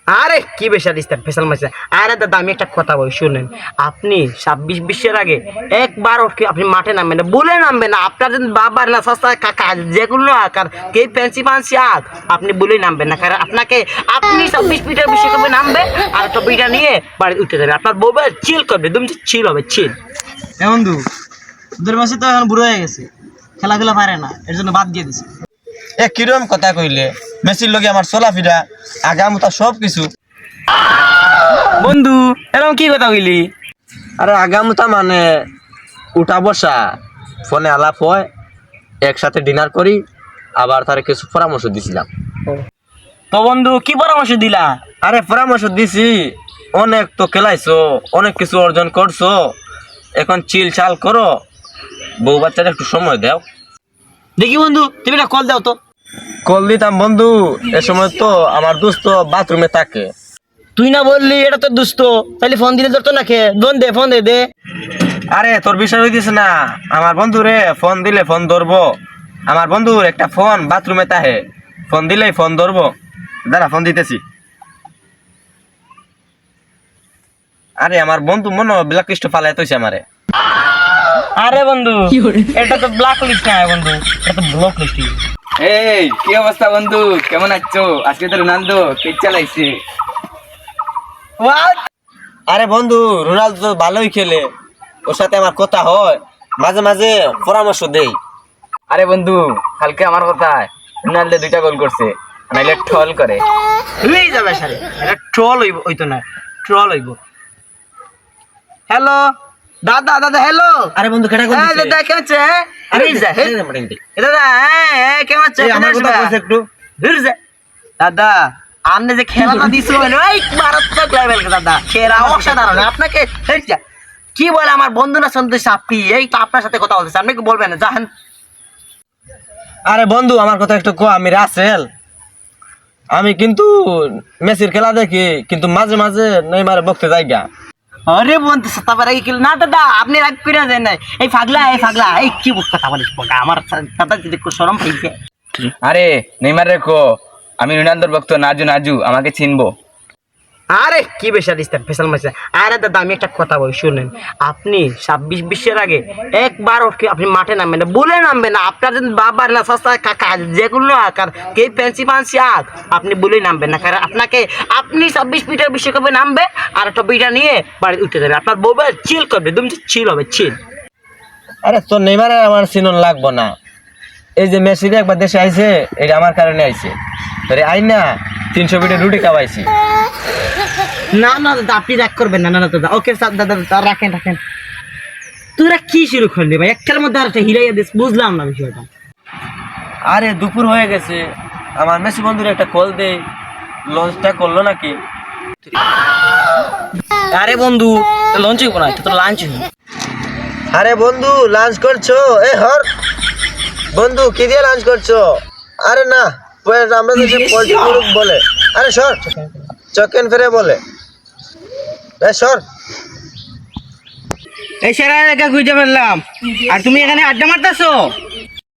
আরে কি বেশাল ইস্তার ফেসাল মারছে। আরে দাদা আমি একটা কথা বলি শুনেন, আপনি 26-20-এর আগে একবার আপনি মাঠে নামবেন না, বলে নামবেন না। আপনার যদি বাবার না সস্তা কাকা যেগুলো আকার কে ফ্যান্সি ফান্সি আক আপনি বলেই নামবেন না, কারণ আপনাকে আপনি 26 ফিটের বিশ্বকাপে নামবে আর টপিটা নিয়ে বাড়ি উঠতে যাবে, আপনার বউ চিল করবে, একদম চিল হবে চিল। এ বন্ধু ওদের মাসে তো এখন বুড়ো হয়ে গেছে, খেলাধুলা পারে না, এর জন্য বাদ দিয়ে দিছে। এ কিরম কথা কইলে, মেসির লগে আমার চলাফেরা আগামতা সব কিছু। বন্ধু এরকম কি কথা কইলি? আরে আগামতা মানে উঠা বসা, ফোনে আলাপ হয়, একসাথে ডিনার করি, আবার তার কিছু পরামর্শ দিছিলাম। তো বন্ধু কি পরামর্শ দিলা? আরে পরামর্শ দিছি, অনেক তো খেলাইছো, অনেক কিছু অর্জন করছো, এখন চিল চাল করো, বউ বাচ্চাদের একটু সময় দাও। দেখি বন্ধু তুমি একটা কল দাও তো। কল দিতাম বন্ধু, এ সময় তো আমার দোস্ত বাথরুমে থাকে। তুই না বললি এটা তো দুস্থ, তাহলে ফোন দিলে ধরতো না খে, ফোন দে দে। আরে তোর বিষয় হইতেছে না, আমার বন্ধু রে ফোন দিলে ফোন ধরবো, আমার বন্ধুর একটা ফোন বাথরুমে তাহে, ফোন দিলেই ফোন ধরবো। দাঁড়া ফোন দিতেছি। আরে আমার বন্ধু মনে ব্ল্যাক লিস্ট ফালাই তৈছে আমারে। আরে বন্ধু এটা তো ব্ল্যাক লিস্ট না বন্ধু, এটা তো ব্লক লিস্ট। এই কি অবস্থা বন্ধু, কেমন আছো? আজকে তো রোনালদো কেক চালাইছে। আরে বন্ধু রোনালদো ভালোই খেলে, ওর সাথে আমার কথা হয়, মাঝে মাঝে পরামর্শ দেই। আরে বন্ধু কালকে আমার কথায় রোনালদো 2টা গোল করছে, নাইলে ট্রল করে। হয়ে যাবে সারে, এটা ট্রল হইতো না, ট্রল হইব। হ্যালো দাদা, দাদা হ্যালো। আরে বন্ধু কেটা কইছিস? হ্যাঁ দাদা কেমন আছে? আরে যা হে দাদা, হ্যাঁ কেমন আছে? আমার কথা কইছ একটু। ধুর যা দাদা, আপনি যে খেলাটা দিছো ওই মারাত্মক লেভেল দাদা, সেরা অসাধারণ। আপনাকে কি বলে আমার বন্ধু না শুনতেছে, আপনি এই তো আপনার সাথে কথা বলতেছে, আপনি কি বলবেন না জানেন? আরে বন্ধু আমার কথা একটু কো, আমি রাসেল, আমি কিন্তু মেসির খেলা দেখি, কিন্তু মাঝে মাঝে নেইমারে বকতে যাই গা। আরে বন্ধু তারপরে কি না দাদা, আপনি রাগ করে যায় না, এই পাগলা এই কি কথা বলিস বকা, আমার দাদা যদি শরম পাইছে। আরে নেইমার রে কো আমি রোনালদোর ভক্ত, নাজু নাজু আমাকে চিনবো। আরে কি বেশাল ইস্তার ফেসাল মারছে। আরে দাদা আমি একটা কথা বলি শুনেন, আপনি 26-20-এর আগে একবার আপনি মাঠে নামবেন না, বলে নামবেন না। আপনার যদি বাবার না সস্তা কাকা যেগুলো আকার কে ফ্যান্সি ফান্সি আক আপনি বলেই নামবেন না, কারণ আপনাকে আপনি 26 ফিটের বিশ্বকাপে নামবে আর টপিটা নিয়ে বাড়ি উঠতে যাবে, আপনার বউ চিল করবে, একদম চিল হবে চিল। আরে তোর নেইমারে আমার চিনন লাগবো না, এই যে মেসিরে একবার দেশে আইছে, এটা আমার কারণে আইছে, তোরে আই না 300 ফিটের রুটি খাওয়াইছি। না না দাদা আপনি রাগ করবেন না, না না দাদা, ওকে দাদা রাখেন রাখেন। তোরা কি শুরু করলি ভাই, একটার মধ্যে আর একটা হিরাইয়া দিস, বুঝলাম না বিষয়টা। আরে দুপুর হয়ে গেছে, আমার মেসি বন্ধুর একটা কল দে, লঞ্চটা করলো নাকি? আরে বন্ধু লঞ্চ হইব না, তো লাঞ্চ হইব। আরে বন্ধু লাঞ্চ করছো? এ হর বন্ধু কি দিয়ে লাঞ্চ করছো? আরে না আমরা দেশে পোল্ট্রি গ্রুপ বলে, আরে সর চিকেন ফ্রাই বলে, এ সর। এই সেরা একা খুঁজে ফেললাম, আর তুমি এখানে আড্ডা মারতেছো।